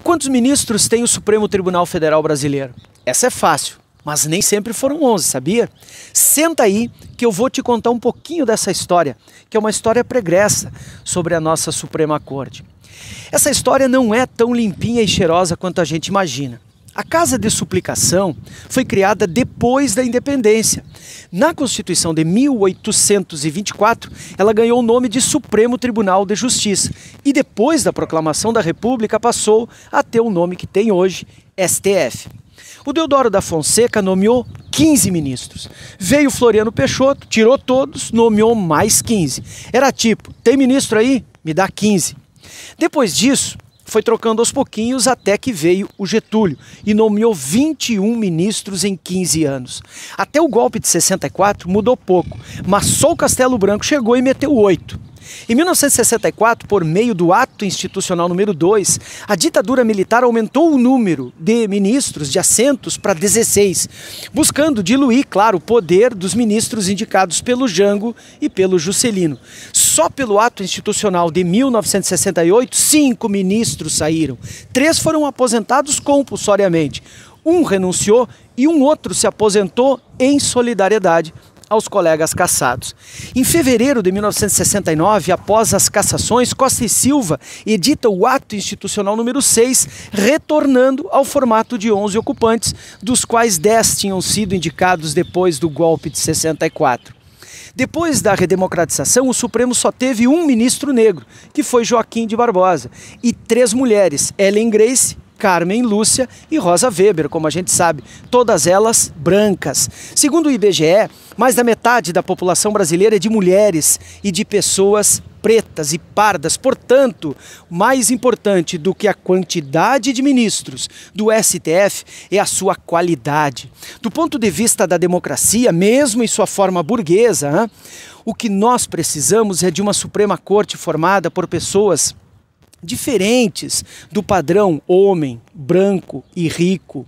Quantos ministros tem o Supremo Tribunal Federal Brasileiro? Essa é fácil, mas nem sempre foram 11, sabia? Senta aí que eu vou te contar um pouquinho dessa história, que é uma história pregressa sobre a nossa Suprema Corte. Essa história não é tão limpinha e cheirosa quanto a gente imagina. A Casa de Suplicação foi criada depois da independência. Na Constituição de 1824, ela ganhou o nome de Supremo Tribunal de Justiça e depois da proclamação da República passou a ter o nome que tem hoje, STF. O Deodoro da Fonseca nomeou 15 ministros. Veio Floriano Peixoto, tirou todos, nomeou mais 15. Era tipo, tem ministro aí? Me dá 15. Depois disso, foi trocando aos pouquinhos até que veio o Getúlio e nomeou 21 ministros em 15 anos. Até o golpe de 64 mudou pouco, mas só o Castelo Branco chegou e meteu 8. Em 1964, por meio do Ato Institucional número 2, a ditadura militar aumentou o número de ministros, de assentos, para 16, buscando diluir, claro, o poder dos ministros indicados pelo Jango e pelo Juscelino. Só pelo Ato Institucional de 1968, 5 ministros saíram. 3 foram aposentados compulsoriamente. Um renunciou e um outro se aposentou em solidariedade aos colegas cassados. Em fevereiro de 1969, após as cassações, Costa e Silva edita o Ato Institucional número 6, retornando ao formato de 11 ocupantes, dos quais 10 tinham sido indicados depois do golpe de 64. Depois da redemocratização, o Supremo só teve um ministro negro, que foi Joaquim de Barbosa, e 3 mulheres, Ellen Grace, Carmen Lúcia e Rosa Weber, como a gente sabe, todas elas brancas. Segundo o IBGE, mais da metade da população brasileira é de mulheres e de pessoas pretas e pardas. Portanto, mais importante do que a quantidade de ministros do STF é a sua qualidade. Do ponto de vista da democracia, mesmo em sua forma burguesa, o que nós precisamos é de uma Suprema Corte formada por pessoas diferentes do padrão homem, branco e rico.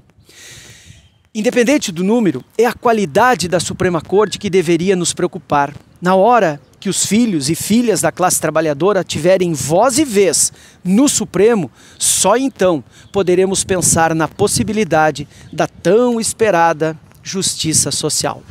Independente do número, é a qualidade da Suprema Corte que deveria nos preocupar. Na hora que os filhos e filhas da classe trabalhadora tiverem voz e vez no Supremo, só então poderemos pensar na possibilidade da tão esperada justiça social.